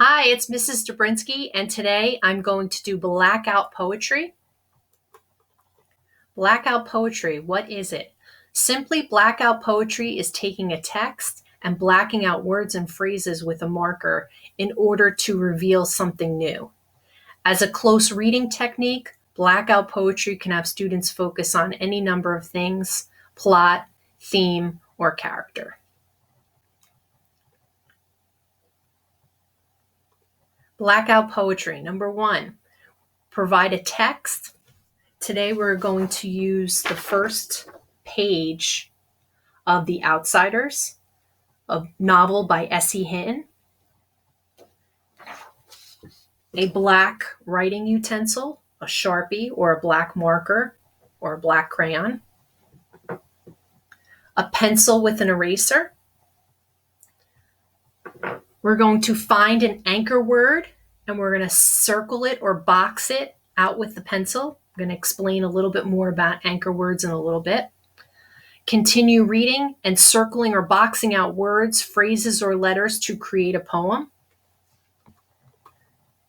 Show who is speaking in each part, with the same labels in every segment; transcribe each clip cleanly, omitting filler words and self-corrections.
Speaker 1: Hi, it's Mrs. Dobrinsky, and today I'm going to do blackout poetry. Blackout poetry, what is it? Simply, blackout poetry is taking a text and blacking out words and phrases with a marker in order to reveal something new. As a close reading technique, blackout poetry can have students focus on any number of things: plot, theme, or character. Blackout poetry. Number one, provide a text. Today we're going to use the first page of The Outsiders, a novel by S.E. Hinton, a black writing utensil, a Sharpie or a black marker or a black crayon, a pencil with an eraser. We're going to find an anchor word and we're going to circle it or box it out with the pencil. I'm going to explain a little bit more about anchor words in a little bit. Continue reading and circling or boxing out words, phrases, or letters to create a poem.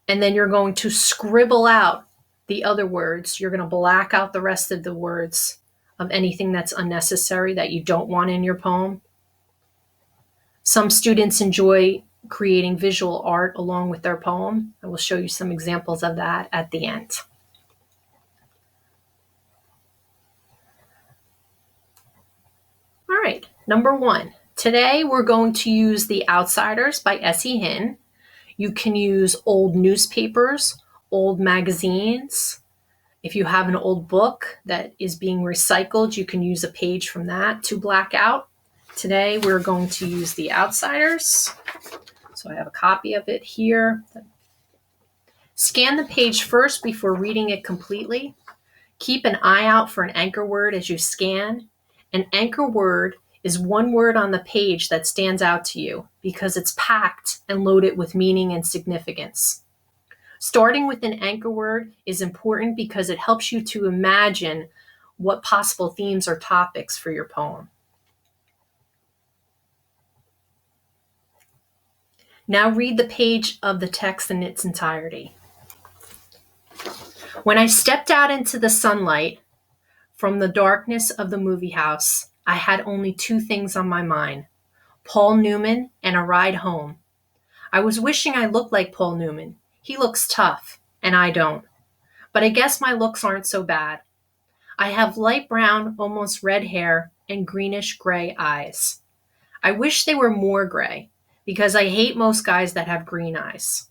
Speaker 1: And then you're going to scribble out the other words. You're going to black out the rest of the words of anything that's unnecessary that you don't want in your poem. Some students enjoy creating visual art along with their poem. I will show you some examples of that at the end. All right, number one. Today we're going to use The Outsiders by S.E. Hinton. You can use old newspapers, old magazines. If you have an old book that is being recycled, you can use a page from that to black out. Today we're going to use The Outsiders. So I have a copy of it here. Scan the page first before reading it completely. Keep an eye out for an anchor word as you scan. An anchor word is one word on the page that stands out to you because it's packed and loaded with meaning and significance. Starting with an anchor word is important because it helps you to imagine what possible themes or topics for your poem. Now read the page of the text in its entirety. When I stepped out into the sunlight from the darkness of the movie house, I had only two things on my mind: Paul Newman and a ride home. I was wishing I looked like Paul Newman. He looks tough, and I don't. But I guess my looks aren't so bad. I have light brown, almost red hair and greenish gray eyes. I wish they were more gray, because I hate most guys that have green eyes.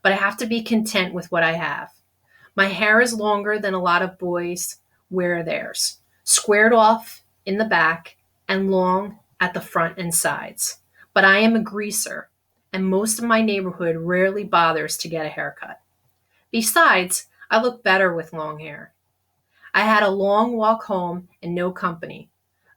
Speaker 1: But I have to be content with what I have. My hair is longer than a lot of boys wear theirs, squared off in the back and long at the front and sides. But I am a greaser, and most of my neighborhood rarely bothers to get a haircut. Besides, I look better with long hair. I had a long walk home and no company,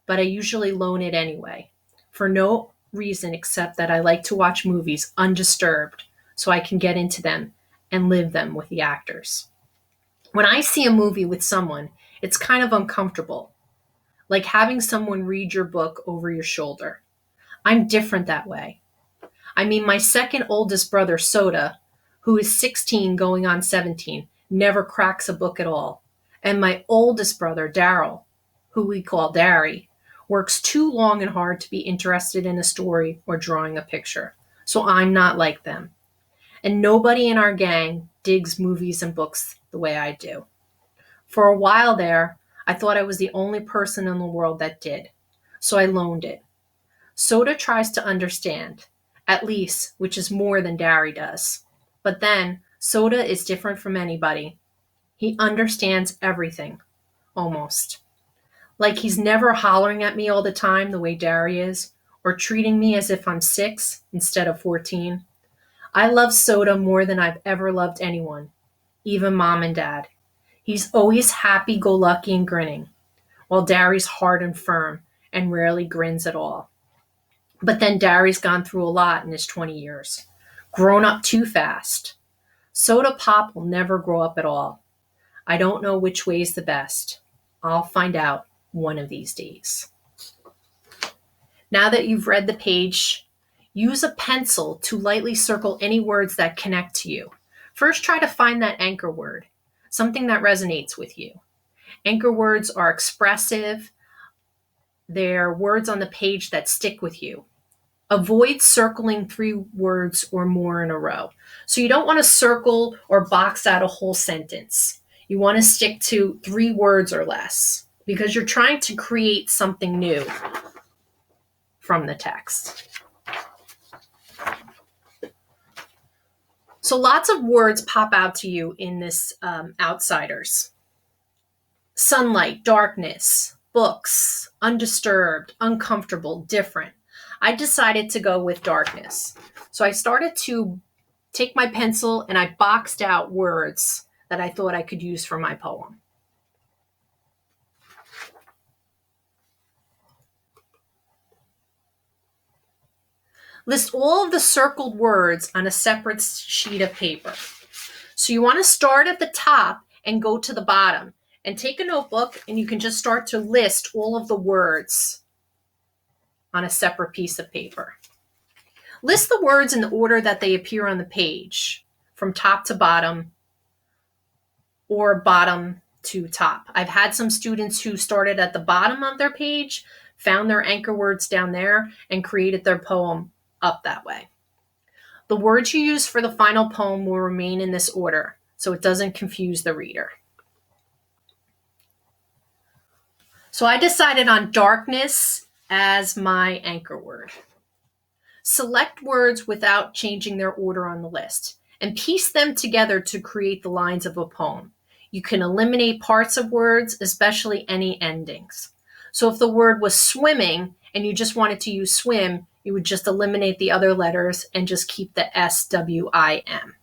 Speaker 1: but I usually loan it anyway, for no reason except that I like to watch movies undisturbed so I can get into them and live them with the actors. When I see a movie with someone, it's kind of uncomfortable, like having someone read your book over your shoulder. I'm different that way. I mean, my second oldest brother, Soda, who is 16 going on 17, never cracks a book at all. And my oldest brother, Daryl, who we call Darry, works too long and hard to be interested in a story or drawing a picture. So I'm not like them. And nobody in our gang digs movies and books the way I do. For a while there, I thought I was the only person in the world that did. So I loaned it. Soda tries to understand, at least, which is more than Darry does. But then, Soda is different from anybody. He understands everything, almost. Like he's never hollering at me all the time the way Darry is, or treating me as if I'm 6 instead of 14. I love Soda more than I've ever loved anyone, even Mom and Dad. He's always happy-go-lucky and grinning, while Darry's hard and firm and rarely grins at all. But then Darry's gone through a lot in his 20 years, grown up too fast. Soda Pop will never grow up at all. I don't know which way's the best. I'll find out one of these days. Now that you've read the page, Use a pencil to lightly circle any words that connect to you. First, try to find that anchor word, something that resonates with you. Anchor words are expressive. They're words on the page that stick with you. Avoid circling 3 words or more in a row. So you don't want to circle or box out a whole sentence. You want to stick to 3 words or less because you're trying to create something new from the text. So lots of words pop out to you in this Outsiders. Sunlight, darkness, books, undisturbed, uncomfortable, different. I decided to go with darkness. So I started to take my pencil and I boxed out words that I thought I could use for my poem. List all of the circled words on a separate sheet of paper. So you want to start at the top and go to the bottom and take a notebook and you can just start to list all of the words on a separate piece of paper. List the words in the order that they appear on the page, from top to bottom or bottom to top. I've had some students who started at the bottom of their page, found their anchor words down there, and created their poem up that way. The words you use for the final poem will remain in this order, so it doesn't confuse the reader. So I decided on darkness as my anchor word. Select words without changing their order on the list and piece them together to create the lines of a poem. You can eliminate parts of words, especially any endings. So if the word was swimming and you just wanted to use swim, you would just eliminate the other letters and just keep the SWIM.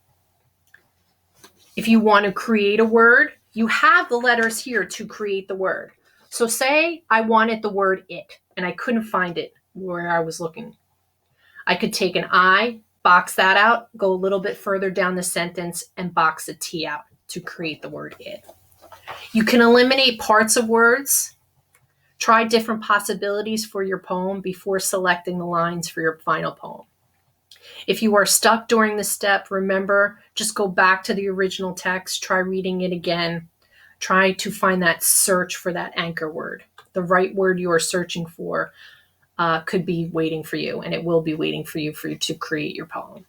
Speaker 1: If you want to create a word, you have the letters here to create the word. So say I wanted the word it and I couldn't find it where I was looking. I could take an I, box that out, go a little bit further down the sentence and box a T out to create the word it. You can eliminate parts of words. Try different possibilities for your poem before selecting the lines for your final poem. If you are stuck during this step, remember, just go back to the original text, try reading it again, try to find that search for that anchor word. The right word you are searching for could be waiting for you, and it will be waiting for you to create your poem.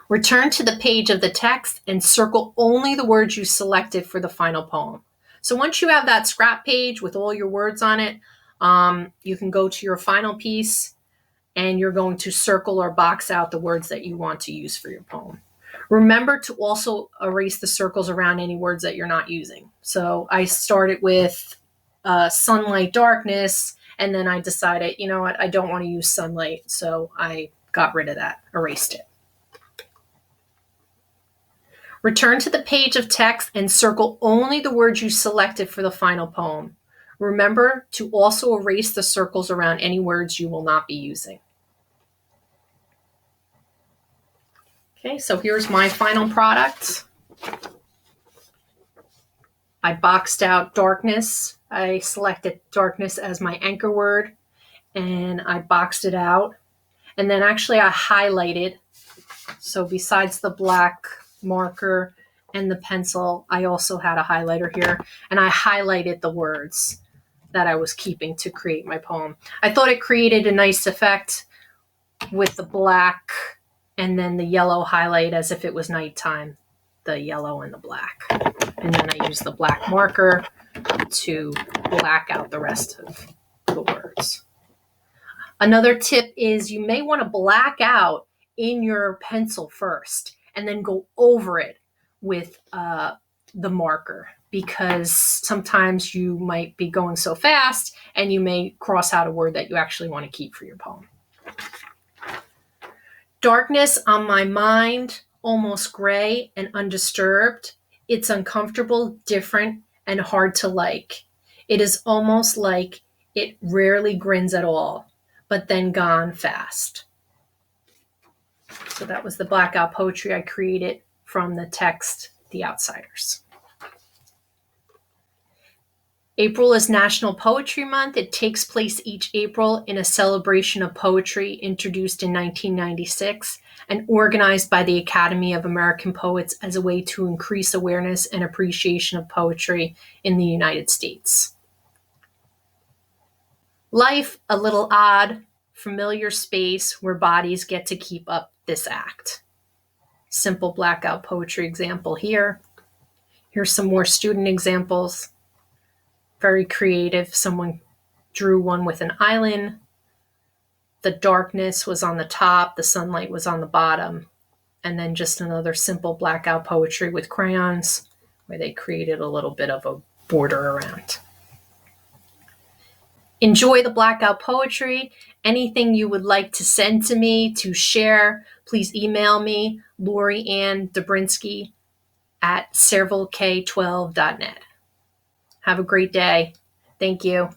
Speaker 1: Return to the page of the text and circle only the words you selected for the final poem. So once you have that scrap page with all your words on it, you can go to your final piece and you're going to circle or box out the words that you want to use for your poem. Remember to also erase the circles around any words that you're not using. So I started with sunlight, darkness, and then I decided, you know what, I don't want to use sunlight, so I got rid of that, erased it. Return to the page of text and circle only the words you selected for the final poem. Remember to also erase the circles around any words you will not be using. Okay, so here's my final product. I boxed out darkness. I selected darkness as my anchor word, and I boxed it out. And then actually I highlighted. So besides the black marker and the pencil, I also had a highlighter here, and I highlighted the words that I was keeping to create my poem. I thought it created a nice effect with the black and then the yellow highlight as if it was nighttime, the yellow and the black. And then I used the black marker to black out the rest of the words. Another tip is you may want to black out in your pencil first and then go over it with the marker, because sometimes you might be going so fast and you may cross out a word that you actually want to keep for your poem. Darkness on my mind, almost gray and undisturbed. It's uncomfortable, different, and hard to like. It is almost like it rarely grins at all, but then gone fast. So that was the blackout poetry I created from the text, The Outsiders. April is National Poetry Month. It takes place each April in a celebration of poetry introduced in 1996 and organized by the Academy of American Poets as a way to increase awareness and appreciation of poetry in the United States. Life, a little odd, familiar space where bodies get to keep up this act. Simple blackout poetry example here. Here's some more student examples. Very creative. Someone drew one with an island. The darkness was on the top, the sunlight was on the bottom. And then just another simple blackout poetry with crayons where they created a little bit of a border around. Enjoy the blackout poetry. Anything you would like to send to me to share, please email me, Lori Ann Dobrinsky at servalk12.net. Have a great day. Thank you.